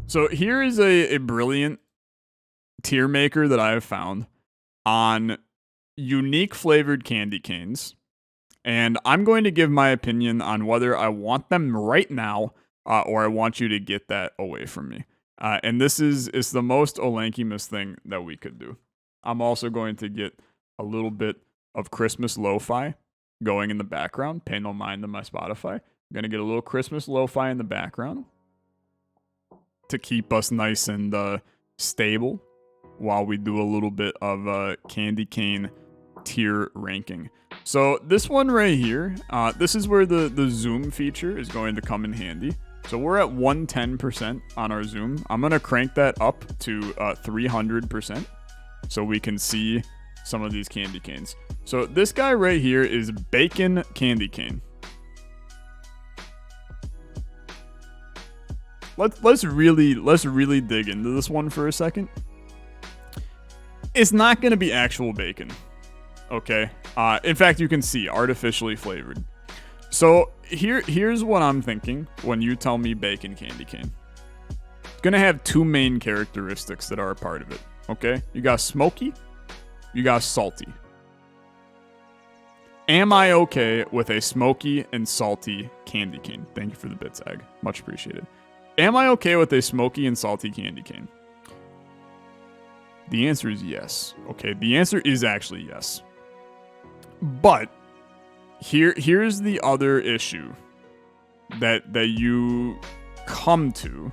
So here is a brilliant tier maker that I have found on unique flavored candy canes. And I'm going to give my opinion on whether I want them right now or I want you to get that away from me. And this is the most Olexamas thing that we could do. I'm also going to get a little bit of Christmas lo-fi going in the background. Pay no mind to my Spotify. I'm going to get a little Christmas lo-fi in the background to keep us nice and stable while we do a little bit of candy cane tier ranking. So this one right here, this is where the zoom feature is going to come in handy. So we're at 110% on our zoom. I'm going to crank that up to 300% so we can see some of these candy canes. So this guy right here is bacon candy cane. Let's really dig into this one for a second. It's not going to be actual bacon. Okay. In fact, you can see artificially flavored. So here's what I'm thinking when you tell me bacon candy cane. It's gonna have two main characteristics that are a part of it. Okay, you got smoky, you got salty. Am I okay with a smoky and salty candy cane? Thank you for the bits, Egg. Much appreciated. Am I okay with a smoky and salty candy cane? The answer is yes. Okay, the answer is actually yes. But here's the other issue that you come to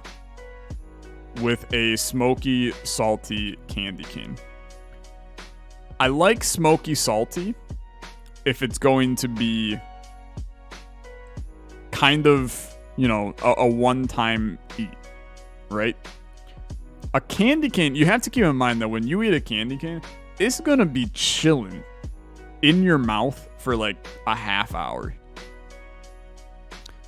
with a smoky salty candy cane. I like smoky salty if it's going to be kind of, you know, a one-time eat, right? A candy cane, you have to keep in mind that when you eat a candy cane, it's gonna be chilling in your mouth for like a half hour.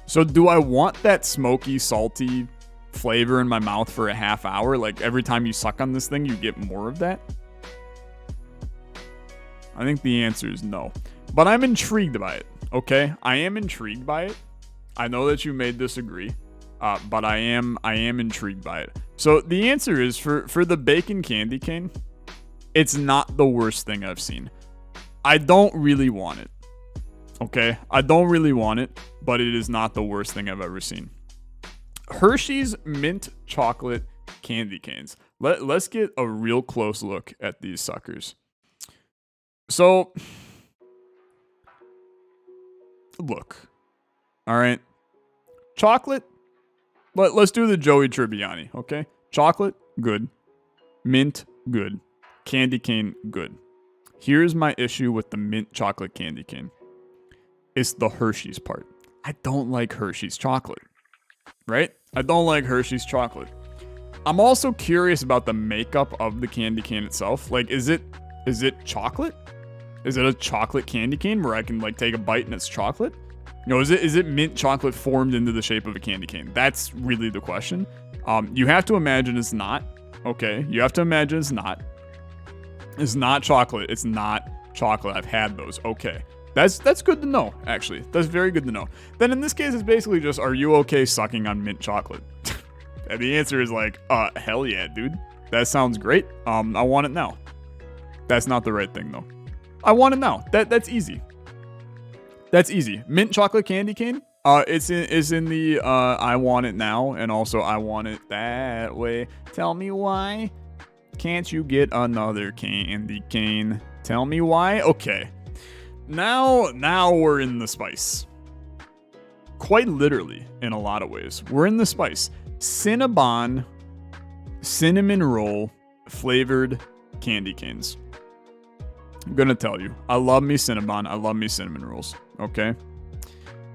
So do I want that smoky, salty flavor in my mouth for a half hour? Like every time you suck on this thing, you get more of that? I think the answer is no. But I'm intrigued by it, okay? I am intrigued by it. I know that you may disagree, but I am intrigued by it. So the answer is for the bacon candy cane, it's not the worst thing I've seen. I don't really want it. Okay? I don't really want it, but it is not the worst thing I've ever seen. Hershey's mint chocolate candy canes. Let's get a real close look at these suckers. So, look. All right. Chocolate. Let's do the Joey Tribbiani, okay? Chocolate, good. Mint, good. Candy cane, good. Here's my issue with the mint chocolate candy cane. It's the Hershey's part. I don't like Hershey's chocolate, right? I don't like Hershey's chocolate. I'm also curious about the makeup of the candy cane itself. Like, is it chocolate? Is it a chocolate candy cane where I can like take a bite and it's chocolate? You know, is it mint chocolate formed into the shape of a candy cane? That's really the question. You have to imagine it's not. Okay, you have to imagine it's not. It's not chocolate. It's not chocolate. I've had those. Okay. That's good to know, actually. That's very good to know. Then in this case, it's basically just, are you okay sucking on mint chocolate? And the answer is like, hell yeah, dude. That sounds great. I want it now. That's not the right thing, though. I want it now. That's easy. That's easy. Mint chocolate candy cane? It's in the I want it now, and also I want it that way. Tell me why. Can't you get another candy cane? Tell me why. Okay. Now we're in the spice. Quite literally, in a lot of ways. We're in the spice. Cinnabon cinnamon roll flavored candy canes. I'm gonna tell you, I love me Cinnabon. I love me cinnamon rolls. Okay.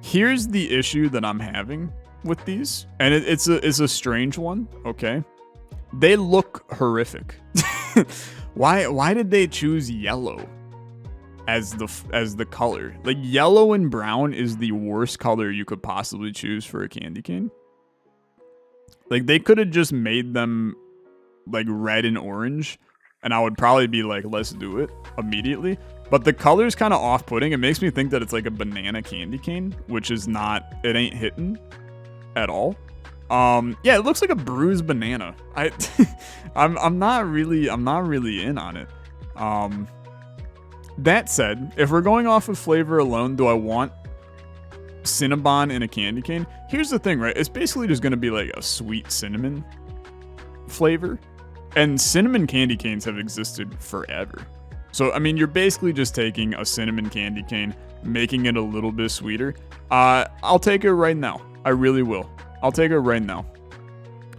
Here's the issue that I'm having with these, and it's a strange one. Okay. They look horrific. Why did they choose yellow as the color? Like, yellow and brown is the worst color you could possibly choose for a candy cane. Like, they could have just made them like red and orange, and I would probably be like, let's do it immediately. But the color's kind of off-putting. It makes me think that it's like a banana candy cane, which is not, it ain't hitting at all. Yeah, it looks like a bruised banana. I'm not really in on it. That said, if we're going off of flavor alone, do I want Cinnabon in a candy cane? Here's the thing, right? It's basically just gonna be like a sweet cinnamon flavor. And cinnamon candy canes have existed forever. So, I mean, you're basically just taking a cinnamon candy cane, making it a little bit sweeter. I'll take it right now. I really will. I'll take it right now.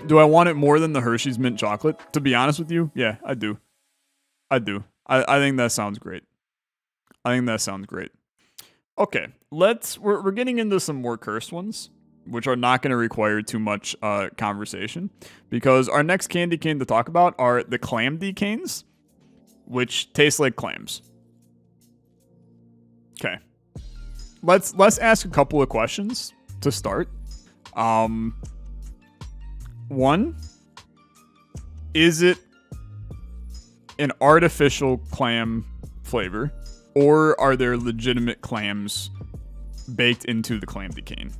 Do I want it more than the Hershey's mint chocolate? To be honest with you, yeah, I do. I think that sounds great. Okay, we're getting into some more cursed ones, which are not going to require too much conversation, because our next candy cane to talk about are the Clam De Canes, which taste like clams. Okay, let's ask a couple of questions to start. One, is it an artificial clam flavor, or are there legitimate clams baked into the Clam De Cane?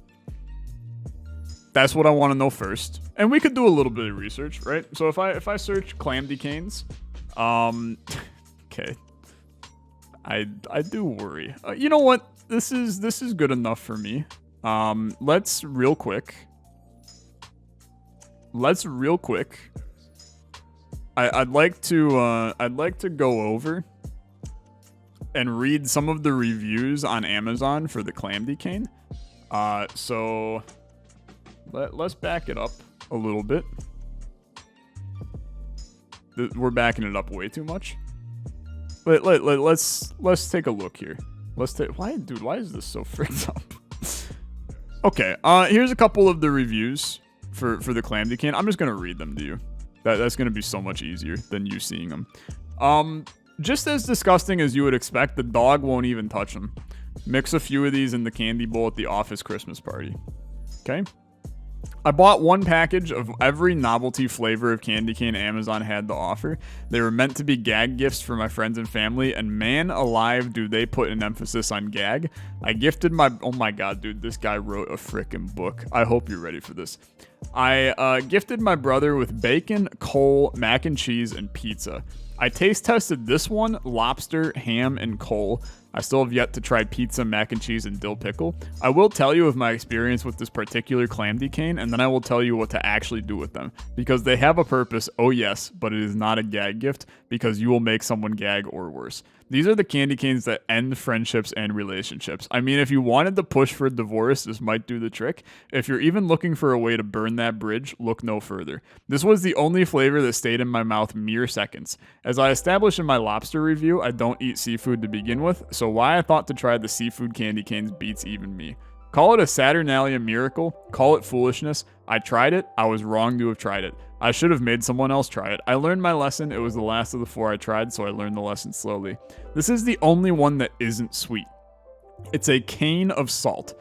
That's what I want to know first. And we could do a little bit of research, right? So if I search Clam De Canes, okay, I do worry. You know what? This is good enough for me. Let's real quick. I'd like to go over and read some of the reviews on Amazon for the Clam De Cane. So let's back it up a little bit. We're backing it up way too much. Let's take a look here. Why is this so freaked up? Okay, here's a couple of the reviews for the Clam De Cane. I'm just gonna read them to you. That's gonna be so much easier than you seeing them. Just as disgusting as you would expect, the dog won't even touch them. Mix a few of these in the candy bowl at the office Christmas party. Okay? I bought one package of every novelty flavor of candy cane Amazon had to offer. They were meant to be gag gifts for my friends and family, and man alive, do they put an emphasis on gag. I gifted my... Oh my god, dude, this guy wrote a frickin' book. I hope you're ready for this. I gifted my brother with bacon, coal, mac and cheese, and pizza. I taste tested this one, lobster, ham, and coal. I still have yet to try pizza, mac and cheese, and dill pickle. I will tell you of my experience with this particular Clam De Cane, and then I will tell you what to actually do with them. Because they have a purpose, oh yes, but it is not a gag gift, because you will make someone gag or worse. These are the candy canes that end friendships and relationships. I mean, if you wanted to push for a divorce, this might do the trick. If you're even looking for a way to burn that bridge, look no further. This was the only flavor that stayed in my mouth mere seconds. As I established in my lobster review, I don't eat seafood to begin with, so why I thought to try the seafood candy canes beats even me. Call it a Saturnalia miracle, call it foolishness. I tried it, I was wrong to have tried it. I should have made someone else try it. I learned my lesson, it was the last of the 4 I tried, so I learned the lesson slowly. This is the only one that isn't sweet. It's a cane of salt.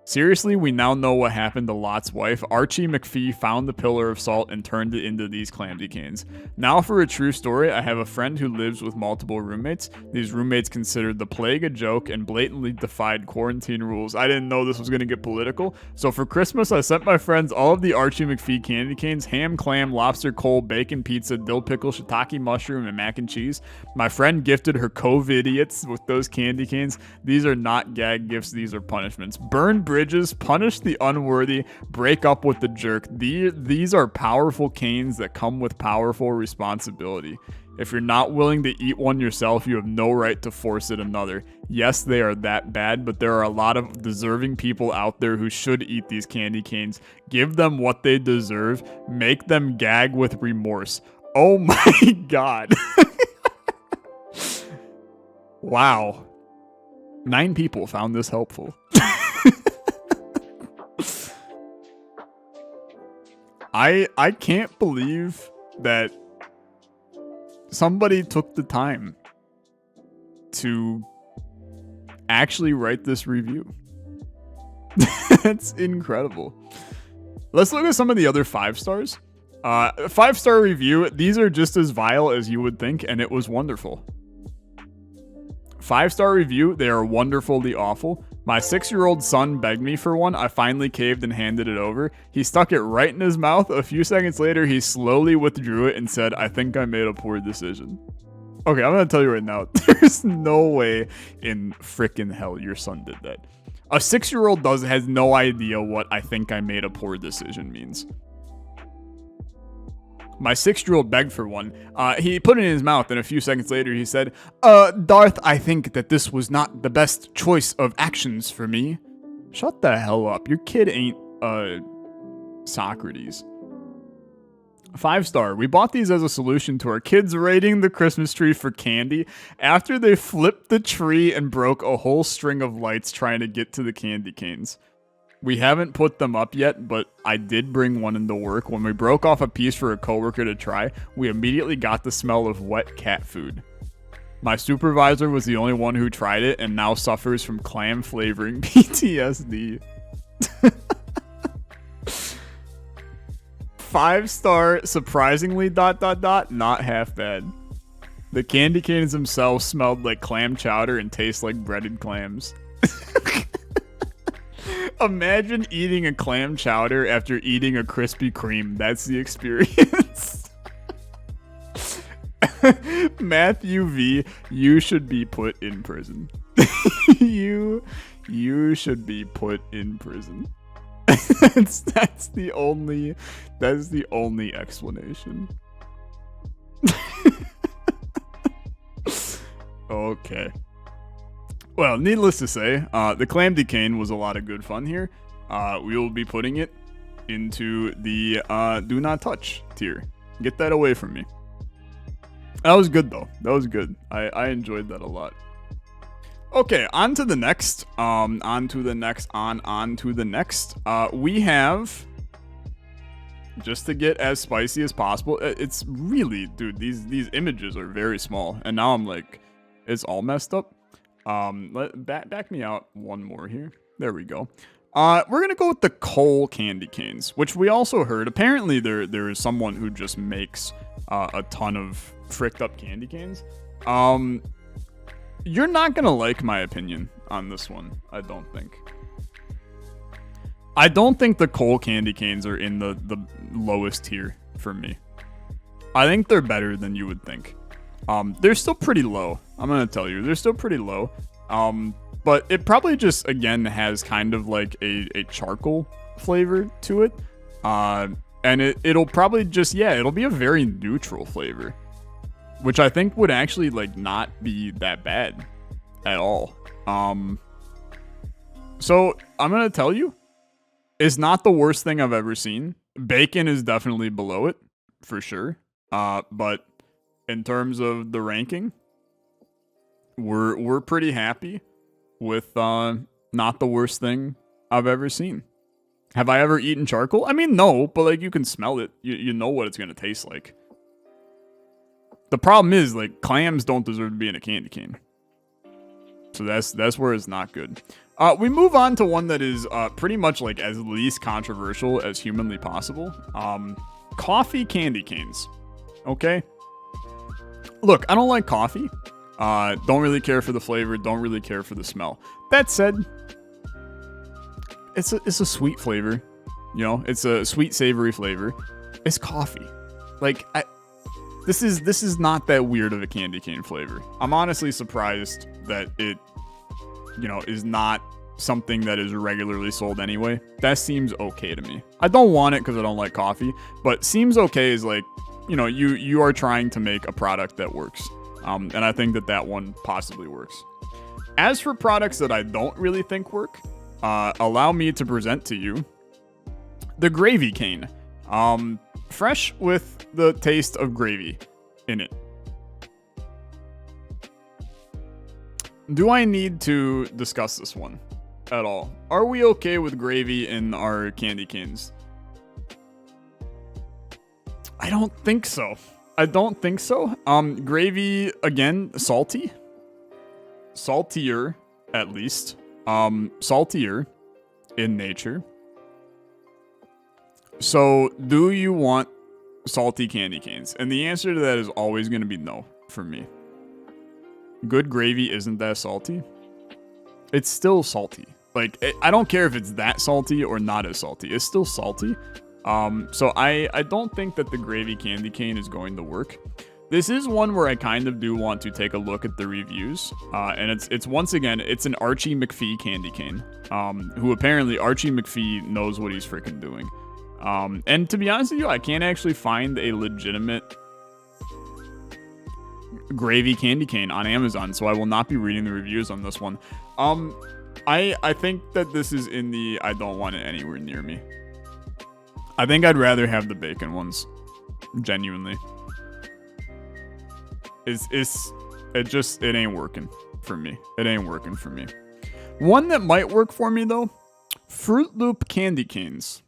Seriously, we now know what happened to Lot's wife. Archie McPhee found the pillar of salt and turned it into these Clam De Canes. Now for a true story, I have a friend who lives with multiple roommates. These roommates considered the plague a joke and blatantly defied quarantine rules. I didn't know this was going to get political. So for Christmas, I sent my friends all of the Archie McPhee candy canes: ham, clam, lobster, coal, bacon, pizza, dill pickle, shiitake mushroom, and mac and cheese. My friend gifted her co-idiots with those candy canes. These are not gag gifts, these are punishments. Burn bridges, punish the unworthy, break up with the jerk. These are powerful canes that come with powerful responsibility. If you're not willing to eat one yourself, you have no right to force it another. Yes, they are that bad, but there are a lot of deserving people out there who should eat these candy canes. Give them what they deserve. Make them gag with remorse. Oh my god. Wow. 9 people found this helpful. I can't believe that somebody took the time to actually write this review. That's incredible. Let's look at some of the other 5 stars. 5-star review. These are just as vile as you would think, and it was wonderful. 5-star review. They are wonderfully awful. My 6-year-old son begged me for one. I finally caved and handed it over. He stuck it right in his mouth. A few seconds later, he slowly withdrew it and said, I think I made a poor decision. Okay, I'm going to tell you right now, there's no way in frickin' hell your son did that. A 6-year-old has no idea what I think I made a poor decision means. My 6-year-old begged for one. He put it in his mouth, and a few seconds later he said, Darth, I think that this was not the best choice of actions for me. Shut the hell up. Your kid ain't, Socrates. 5-star. We bought these as a solution to our kids raiding the Christmas tree for candy after they flipped the tree and broke a whole string of lights trying to get to the candy canes. We haven't put them up yet, but I did bring one into work. When we broke off a piece for a coworker to try, we immediately got the smell of wet cat food. My supervisor was the only one who tried it and now suffers from clam flavoring PTSD. 5-star, surprisingly, ... not half bad. The candy canes themselves smelled like clam chowder and taste like breaded clams. Imagine eating a clam chowder after eating a Krispy Kreme. That's the experience. Matthew V, you should be put in prison. you should be put in prison. that's the only explanation. Okay. Well, needless to say, the Clam De Cane was a lot of good fun here. We will be putting it into the do not touch tier. Get that away from me. That was good though. That was good. I enjoyed that a lot. Okay, on to the next. On to the next. We have, just to get as spicy as possible. It's really, dude, these images are very small, and now I'm like, it's all messed up. Back me out one more here. There we go. We're gonna go with the coal candy canes, which we also heard. Apparently, there is someone who just makes a ton of fricked up candy canes. You're not gonna like my opinion on this one. I don't think. I don't think the coal candy canes are in the lowest tier for me. I think they're better than you would think. They're still pretty low. I'm gonna tell you, they're still pretty low. But it probably just, again, has kind of like a charcoal flavor to it. And it'll probably just, it'll be a very neutral flavor, which I think would actually like not be that bad at all. So I'm gonna tell you, it's not the worst thing I've ever seen. Bacon is definitely below it, for sure. But in terms of the ranking, we're pretty happy with not the worst thing I've ever seen. Have I ever eaten charcoal? I mean, no, but like you can smell it. You know what it's gonna taste like. The problem is, like, clams don't deserve to be in a candy cane. So that's where it's not good. We move on to one that is pretty much like as least controversial as humanly possible. Coffee candy canes. Okay. Look, I don't like coffee. Don't really care for the flavor. Don't really care for the smell. That said, it's a sweet flavor. You know, it's a sweet, savory flavor. It's coffee. Like, this is not that weird of a candy cane flavor. I'm honestly surprised that it, is not something that is regularly sold anyway. That seems okay to me. I don't want it because I don't like coffee, but seems okay is like, you are trying to make a product that works. And I think that one possibly works. As for products that I don't really think work, allow me to present to you the gravy cane. Fresh with the taste of gravy in it. Do I need to discuss this one at all? Are we okay with gravy in our candy canes? I don't think so. Gravy, again, salty. Saltier, at least. Saltier in nature. So, do you want salty candy canes? And the answer to that is always going to be no for me. Good gravy isn't that salty. It's still salty. Like, I don't care if it's that salty or not as salty. It's still salty. So I don't think that the gravy candy cane is going to work. This is one where I kind of do want to take a look at the reviews. And it's once again, it's an Archie McPhee candy cane. Who apparently Archie McPhee knows what he's freaking doing. And to be honest with you, I can't actually find a legitimate gravy candy cane on Amazon, so I will not be reading the reviews on this one. I think that this is in the I don't want it anywhere near me. I think I'd rather have the bacon ones. Genuinely. It ain't working for me. It ain't working for me. One that might work for me though, Froot Loop candy canes.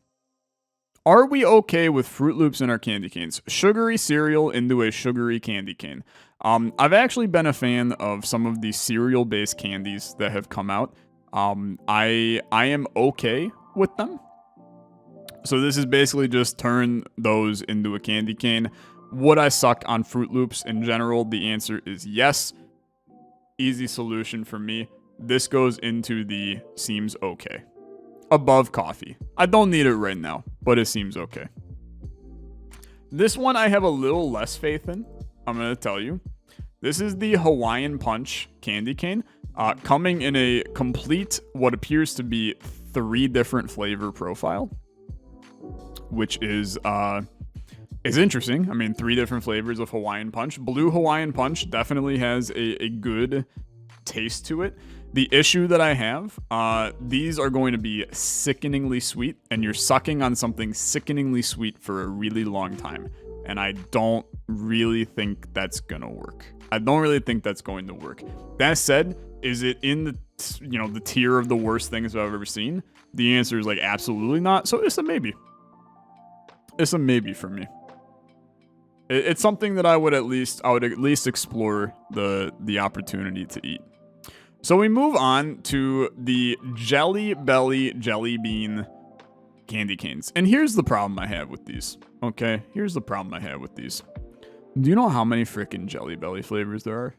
Are we okay with Froot Loops in our candy canes? Sugary cereal into a sugary candy cane. I've actually been a fan of some of the cereal-based candies that have come out. I am okay with them. So this is basically just turn those into a candy cane. Would I suck on Froot Loops in general? The answer is yes. Easy solution for me. This goes into the seems okay. Above coffee. I don't need it right now, but it seems okay. This one I have a little less faith in. I'm going to tell you. This is the Hawaiian Punch candy cane. Coming in a complete, what appears to be 3 different flavor profile. Which is interesting. I mean, 3 different flavors of Hawaiian Punch. Blue Hawaiian Punch definitely has a good taste to it. The issue that I have, these are going to be sickeningly sweet, and you're sucking on something sickeningly sweet for a really long time. And I don't really think that's gonna work. I don't really think that's going to work. That said, is it in the the tier of the worst things I've ever seen? The answer is like absolutely not. So it's a maybe. It's a maybe for me. It's something that I would at least explore the opportunity to eat. So we move on to the Jelly Belly Jelly Bean candy canes. And here's the problem I have with these. Okay, here's the problem I have with these. Do you know how many freaking Jelly Belly flavors there are?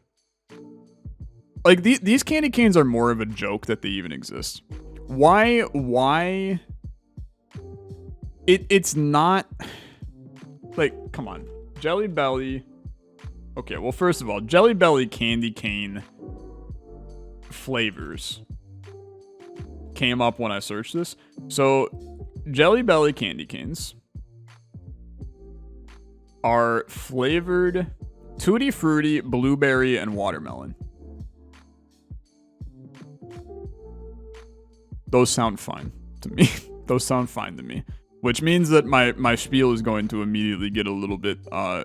Like, these candy canes are more of a joke that they even exist. Why? It's not... Like, come on. Jelly Belly... Okay, well, first of all, Jelly Belly candy cane flavors came up when I searched this. So, Jelly Belly candy canes are flavored Tutti Frutti, blueberry, and watermelon. Those sound fine to me. Those sound fine to me. Which means that my spiel is going to immediately get a little bit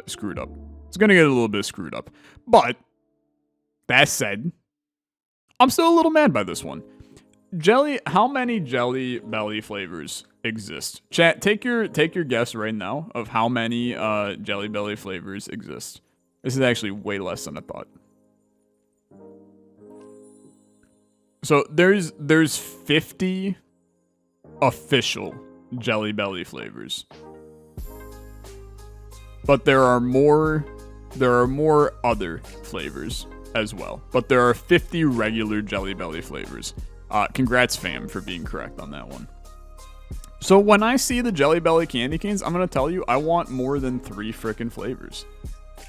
screwed up. It's going to get a little bit screwed up. But, that said, I'm still a little mad by this one. How many Jelly Belly flavors exist? Chat, take your guess right now of how many Jelly Belly flavors exist. This is actually way less than I thought. So there's 50 official Jelly Belly flavors. But there are more other flavors as well. But there are 50 regular Jelly Belly flavors. Congrats, fam, for being correct on that one. So when I see the Jelly Belly candy canes, I'm gonna tell you, I want more than 3 frickin' flavors.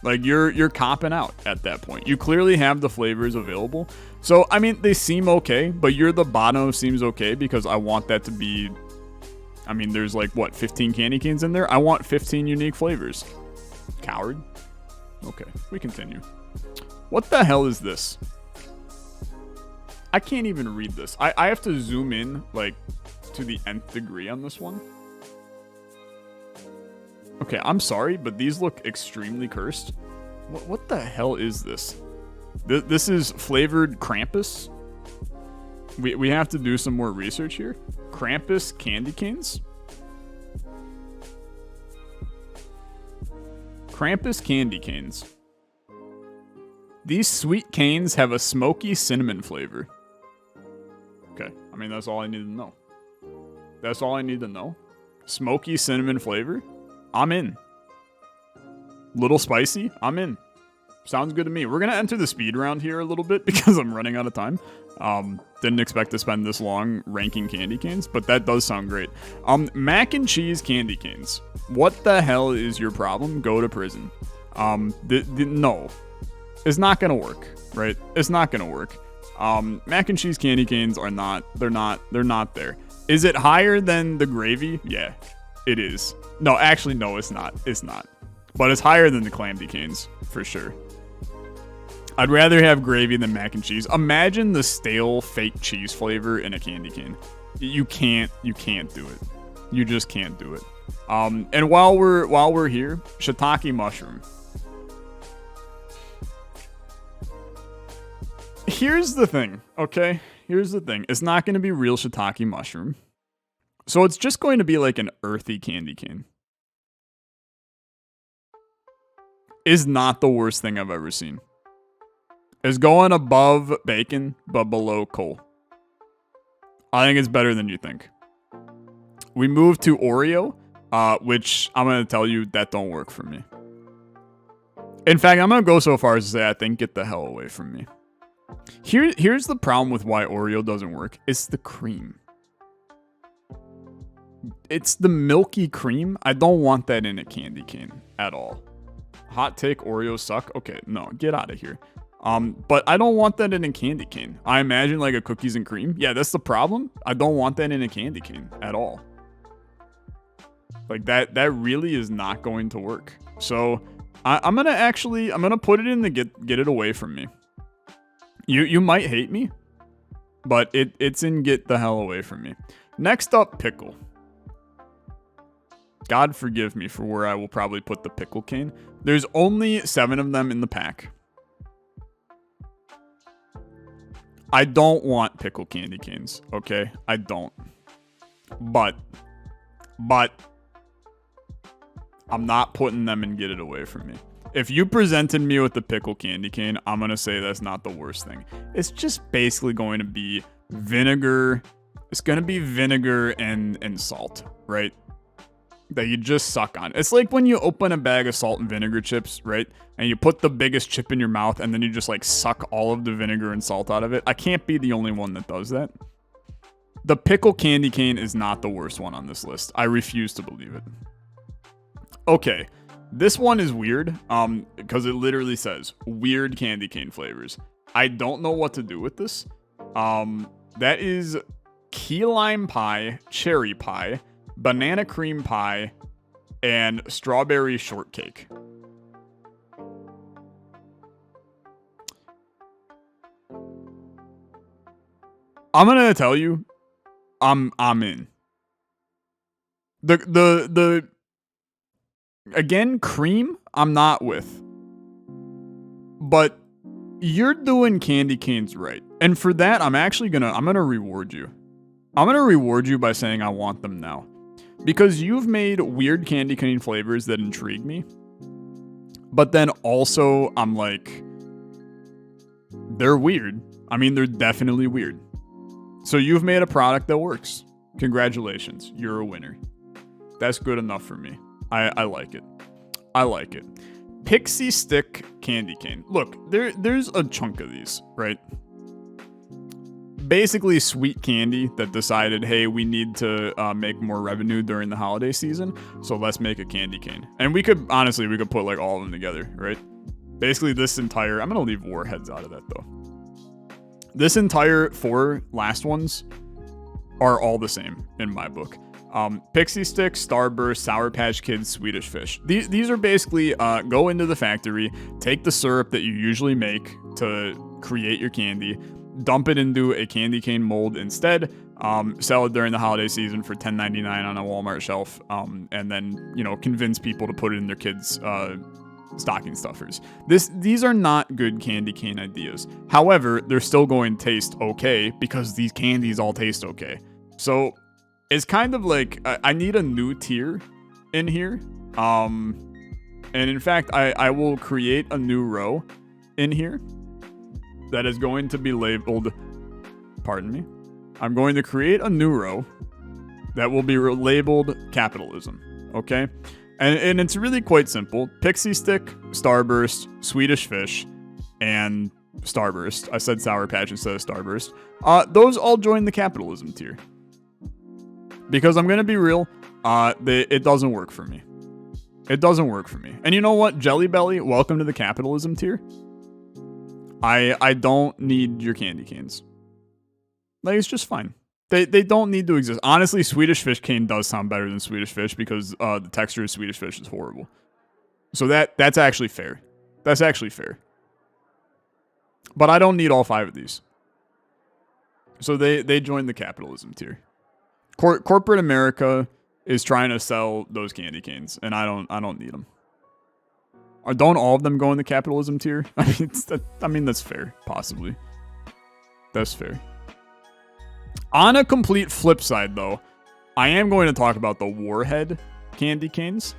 Like, you're copping out at that point. You clearly have the flavors available. So, I mean, they seem okay, but your the bottom seems okay because I want that to be... I mean, there's like, what, 15 candy canes in there? I want 15 unique flavors. Coward. Okay, we continue. What the hell is this? I can't even read this. I have to zoom in, like, to the nth degree on this one. Okay, I'm sorry, but these look extremely cursed. What the hell is this? This is flavored Krampus? We have to do some more research here. Krampus candy canes? Krampus candy canes. These sweet canes have a smoky cinnamon flavor. Okay, I mean, that's all I need to know. That's all I need to know. Smoky cinnamon flavor? I'm in. Little spicy? I'm in. Sounds good to me. We're going to enter the speed round here a little bit because I'm running out of time. Didn't expect to spend this long ranking candy canes, but that does sound great. Mac and cheese candy canes. What the hell is your problem? Go to prison. No. It's not going to work, right? It's not going to work. Mac and cheese candy canes are not, they're not there. Is it higher than the gravy? Yeah, it is. No, actually, no, it's not. It's not. But it's higher than the Clam De Canes, for sure. I'd rather have gravy than mac and cheese. Imagine the stale fake cheese flavor in a candy cane. You can't do it. You just can't do it. And while we're here, shiitake mushroom. Here's the thing, okay? Here's the thing. It's not going to be real shiitake mushroom. So it's just going to be like an earthy candy cane. Is not the worst thing I've ever seen. Is going above bacon, but below coal. I think it's better than you think. We move to Oreo, which I'm going to tell you that don't work for me. In fact, I'm going to go so far as to say I think get the hell away from me. Here's the problem with why Oreo doesn't work. It's the cream. It's the milky cream. I don't want that in a candy cane at all. Hot take, Oreos suck. Okay, no, get out of here. But I don't want that in a candy cane. I imagine like a cookies and cream. Yeah, that's the problem. I don't want that in a candy cane at all. Like that really is not going to work. So I'm gonna put it in the get it away from me. You might hate me, but it's in get the hell away from me. Next up, pickle. God forgive me for where I will probably put the pickle cane. There's only 7 of them in the pack. I don't want pickle candy canes, okay? I don't. But I'm not putting them in get it away from me. If you presented me with the pickle candy cane, I'm going to say that's not the worst thing. It's just basically going to be vinegar. It's going to be vinegar and salt, right? That you just suck on. It's like when you open a bag of salt and vinegar chips, right? And you put the biggest chip in your mouth and then you just like suck all of the vinegar and salt out of it. I can't be the only one that does that. The pickle candy cane is not the worst one on this list. I refuse to believe it. Okay. This one is weird, because it literally says weird candy cane flavors. I don't know what to do with this. That is key lime pie, cherry pie, banana cream pie, and strawberry shortcake. I'm gonna tell you, I'm in. Again, cream, I'm not with. But you're doing candy canes right. And for that, I'm gonna reward you. I'm gonna reward you by saying I want them now. Because you've made weird candy cane flavors that intrigue me. But then also, I'm like, they're weird. I mean, they're definitely weird. So you've made a product that works. Congratulations, you're a winner. That's good enough for me. I like it. I like it. Pixie stick candy cane. Look, there's a chunk of these, right? Basically sweet candy that decided, hey, we need to make more revenue during the holiday season, so let's make a candy cane. And we could put like all of them together, right? Basically this entire, I'm gonna leave Warheads out of that though. This entire 4 last ones are all the same in my book. Pixie Stick, Starburst, Sour Patch Kids, Swedish Fish. These are basically go into the factory, take the syrup that you usually make to create your candy, dump it into a candy cane mold instead, sell it during the holiday season for $10.99 on a Walmart shelf, and then, convince people to put it in their kids' stocking stuffers. These are not good candy cane ideas. However, they're still going to taste okay because these candies all taste okay. So it's kind of like I need a new tier in here. And in fact, I will create a new row in here that is going to be labeled, pardon me. I'm going to create a new row that will be labeled capitalism. Okay. And it's really quite simple. Pixie Stick, Starburst, Swedish Fish, and Starburst. I said Sour Patch instead of Starburst. Those all join the capitalism tier. Because I'm going to be real, it doesn't work for me. It doesn't work for me. And you know what? Jelly Belly, welcome to the capitalism tier. I don't need your candy canes. Like, it's just fine. They don't need to exist. Honestly, Swedish Fish Cane does sound better than Swedish Fish because the texture of Swedish Fish is horrible. So that's actually fair. That's actually fair. But I don't need all 5 of these. So they join the capitalism tier. Corporate America is trying to sell those candy canes, and I don't need them. Or don't all of them go in the capitalism tier? I mean that's fair, possibly. That's fair. On a complete flip side, though, I am going to talk about the Warhead candy canes.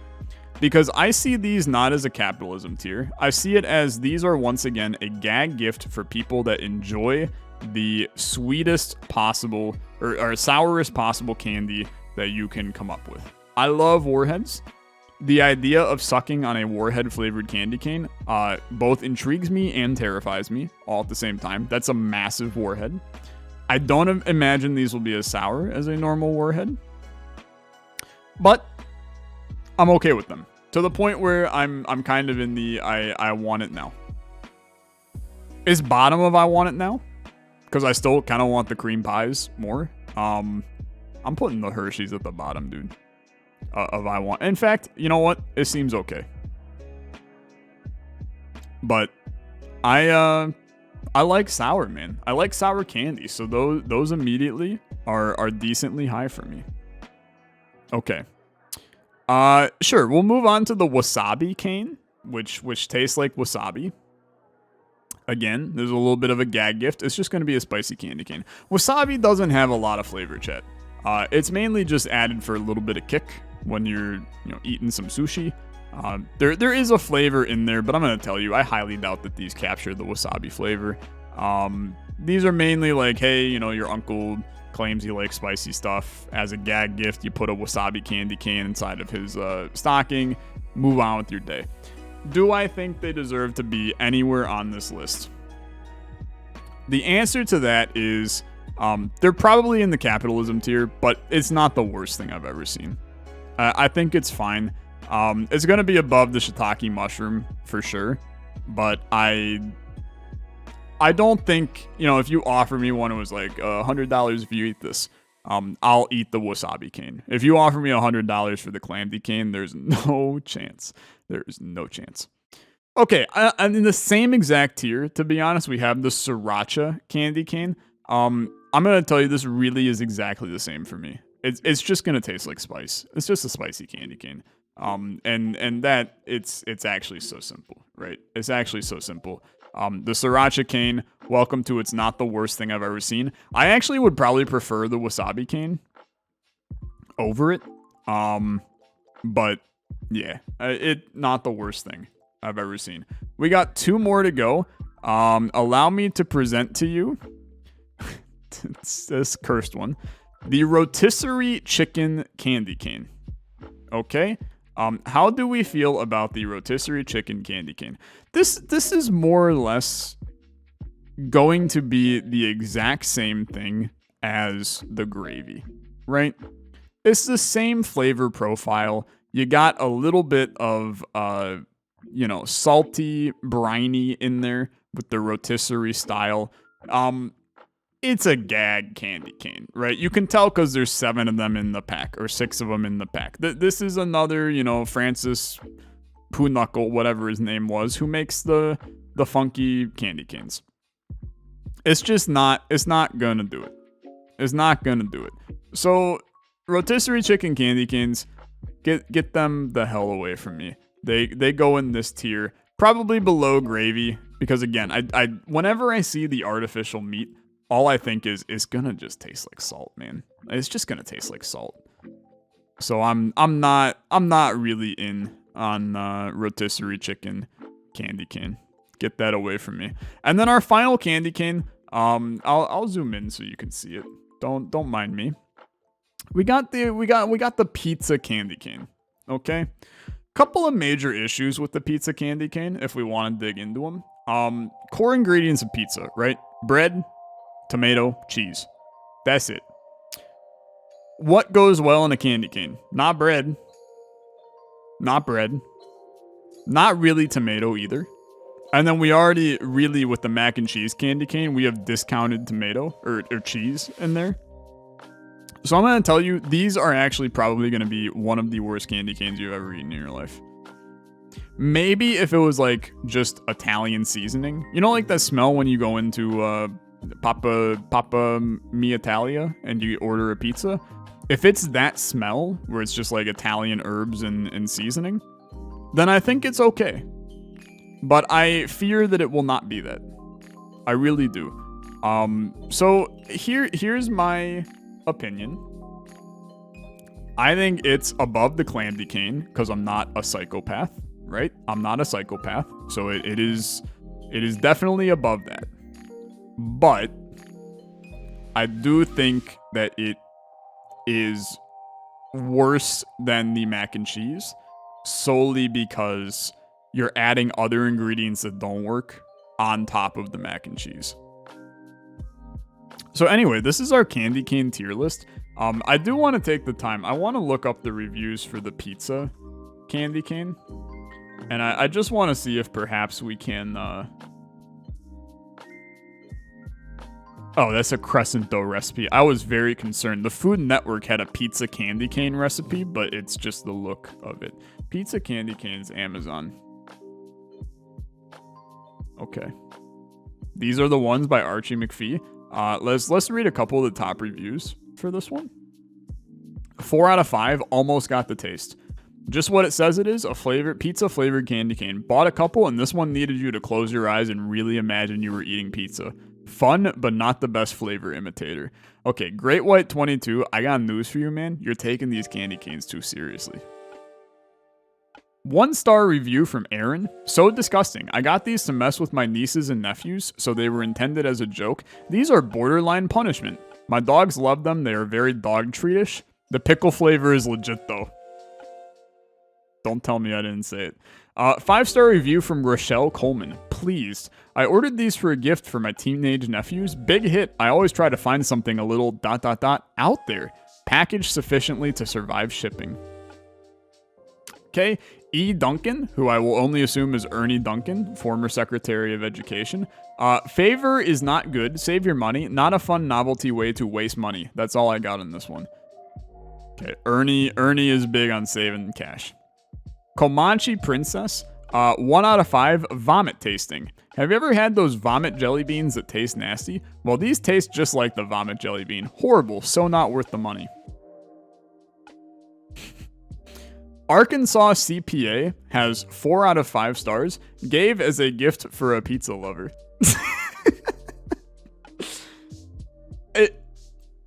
Because I see these not as a capitalism tier. I see it as these are once again a gag gift for people that enjoy the sweetest possible or sourest possible candy that you can come up with. I love Warheads. The idea of sucking on a Warhead flavored candy cane both intrigues me and terrifies me all at the same time. That's a massive Warhead. I don't imagine these will be as sour as a normal Warhead. But I'm okay with them. To the point where I'm kind of in the I want it now. Is bottom of I want it now? Because I still kind of want the cream pies more. I'm putting the Hershey's at the bottom, dude. Of I want. In fact, you know what? It seems okay. But I like sour, man. I like sour candy, so those immediately are decently high for me. Okay. Sure, we'll move on to the Wasabi cane, which tastes like wasabi. Again, there's a little bit of a gag gift. It's just going to be a spicy candy cane. Wasabi doesn't have a lot of flavor, chat. It's mainly just added for a little bit of kick when you're eating some sushi. There is a flavor in there, but I'm going to tell you, I highly doubt that these capture the wasabi flavor. These are mainly like, hey, your uncle claims he likes spicy stuff. As a gag gift, you put a wasabi candy cane inside of his stocking. Move on with your day. Do I think they deserve to be anywhere on this list? The answer to that is they're probably in the capitalism tier, but it's not the worst thing I've ever seen. I think it's fine. It's going to be above the shiitake mushroom for sure, but I don't think, if you offer me one, it was like $100 if you eat this, I'll eat the wasabi cane. If you offer me $100 for the Clam De Cane, there's no chance. There's no chance. Okay, and in the same exact tier, to be honest, we have the Sriracha candy cane. I'm going to tell you, this really is exactly the same for me. It's just going to taste like spice. It's just a spicy candy cane. And that it's actually so simple, right? It's actually so simple. The Sriracha cane, welcome to it's not the worst thing I've ever seen. I actually would probably prefer the wasabi cane over it. But yeah, it not the worst thing I've ever seen. We got 2 more to go. Allow me to present to you this cursed one, the Rotisserie chicken candy cane. Okay. How do we feel about the Rotisserie chicken candy cane? This is more or less going to be the exact same thing as the gravy, right? It's the same flavor profile. You got a little bit of, salty, briny in there with the rotisserie style. It's a gag candy cane, right? You can tell because there's 7 of them in the pack or 6 of them in the pack. This is another, Francis Poo-Knuckle, whatever his name was, who makes the funky candy canes. It's not gonna do it. It's not gonna do it. So rotisserie chicken candy canes, get them the hell away from me. They go in this tier, probably below gravy, because again, I whenever I see the artificial meat, all I think is it's gonna just taste like salt, man. It's just gonna taste like salt. So I'm not really in on rotisserie chicken candy cane. Get that away from me. And then our final candy cane, I'll zoom in so you can see it. Don't mind me. We got the pizza candy cane. okay? Couple of major issues with the pizza candy cane, if we want to dig into them. Core ingredients of pizza, right? Bread, tomato, cheese. That's it. What goes well in a candy cane? Not bread. Not bread. Not really tomato either. And then we already really, with the mac and cheese candy cane, we have discounted tomato or cheese in there. So I'm going to tell you, these are actually probably going to be one of the worst candy canes you've ever eaten in your life. Maybe if it was like just Italian seasoning. You know, like that smell when you go into Papa Mi Italia and you order a pizza? If it's that smell, where it's just like Italian herbs and seasoning, then I think it's okay. But I fear that it will not be that. I really do. So here's my opinion. I think it's above the Clam De Cane because I'm not a psychopath, right? I'm not a psychopath, so it is definitely above that. But I do think that it is worse than the mac and cheese solely because you're adding other ingredients that don't work on top of the mac and cheese. So anyway, this is our candy cane tier list. I do want to take the time. I want to look up the reviews for the pizza candy cane. And I just want to see if perhaps we can... Oh, that's a crescent dough recipe. I was very concerned. The Food Network had a pizza candy cane recipe, but it's just the look of it. Pizza candy canes, Amazon. Okay. These are the ones by Archie McPhee. Let's read a couple of the top reviews for this one. 4 out of 5, almost got the taste. Just what it says it is, a pizza flavored candy cane. Bought a couple and this one needed you to close your eyes and really imagine you were eating pizza. Fun, but not the best flavor imitator. Okay, Great White 22, I got news for you, man. You're taking these candy canes too seriously. 1-star review from Aaron. So disgusting. I got these to mess with my nieces and nephews, so they were intended as a joke. These are borderline punishment. My dogs love them. They are very dog treatish. The pickle flavor is legit though. Don't tell me I didn't say it. 5-star review from Rochelle Coleman. Pleased. I ordered these for a gift for my teenage nephews. Big hit. I always try to find something a little ... out there. Packaged sufficiently to survive shipping. Okay. E. Duncan, who I will only assume is Ernie Duncan, former Secretary of Education. Favor is not good. Save your money. Not a fun novelty way to waste money. That's all I got in this one. Okay. Ernie is big on saving cash. Comanche Princess, 1 out of 5, vomit tasting. Have you ever had those vomit jelly beans that taste nasty? Well, these taste just like the vomit jelly bean. Horrible, so not worth the money. Arkansas CPA has 4 out of 5 stars. Gave as a gift for a pizza lover.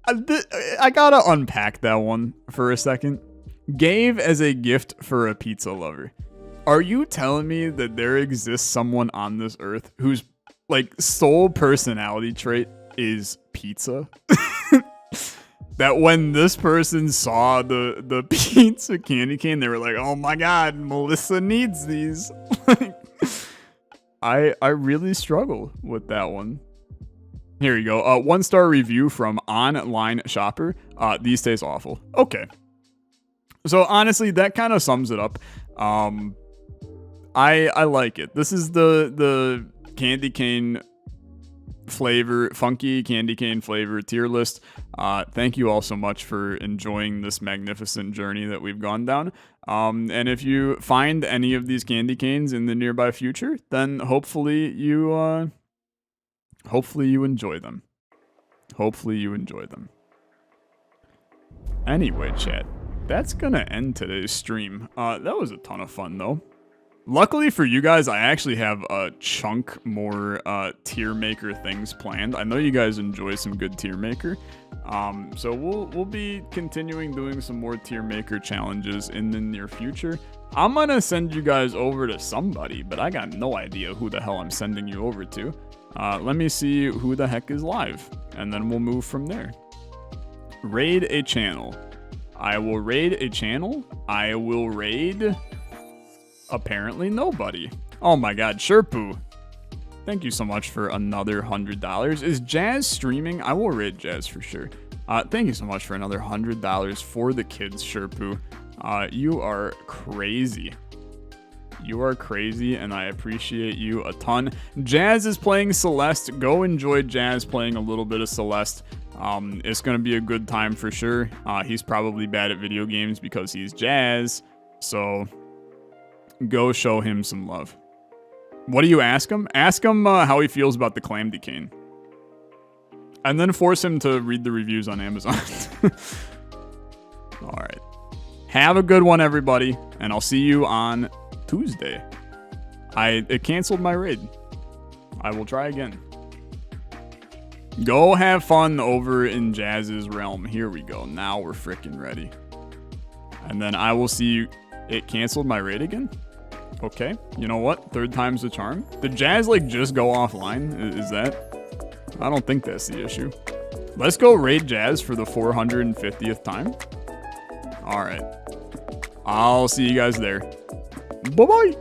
I gotta unpack that one for a second. Gave as a gift for a pizza lover. Are you telling me that there exists someone on this earth whose like sole personality trait is pizza? That when this person saw the pizza candy cane, they were like, "Oh my god, Melissa needs these." I really struggle with that one. Here you go. 1-star review from Online Shopper. These taste awful. Okay. So honestly, that kind of sums it up. I like it. This is the candy cane flavor, funky candy cane flavor tier list. Thank you all so much for enjoying this magnificent journey that we've gone down. And if you find any of these candy canes in the nearby future, then hopefully you enjoy them. Hopefully you enjoy them. Anyway, chat. That's gonna end today's stream. That was a ton of fun, though. Luckily for you guys, I actually have a chunk more tier maker things planned. I know you guys enjoy some good tier maker. So we'll be continuing doing some more tier maker challenges in the near future. I'm gonna send you guys over to somebody, but I got no idea who the hell I'm sending you over to. Let me see who the heck is live, and then we'll move from there. Raid a channel. I will raid a channel. I will raid apparently nobody. Oh my god, Sherpoo. Thank you so much for another $100. Is Jazz streaming? I will raid Jazz for sure. Thank you so much for another $100 for the kids, Sherpoo. You are crazy. You are crazy, and I appreciate you a ton. Jazz is playing Celeste. Go enjoy Jazz playing a little bit of Celeste. It's going to be a good time for sure. He's probably bad at video games because he's Jazz. So go show him some love. What do you ask him? Ask him how he feels about the Clam De Cane. And then force him to read the reviews on Amazon. All right. Have a good one, everybody. And I'll see you on Tuesday. It canceled my raid. I will try again. Go have fun over in Jazz's realm. Here we go. Now we're freaking ready. And then I will see you. It canceled my raid again? Okay. You know what? Third time's the charm. Did Jazz like just go offline? Is that? I don't think that's the issue. Let's go raid Jazz for the 450th time. All right. I'll see you guys there. Bye-bye.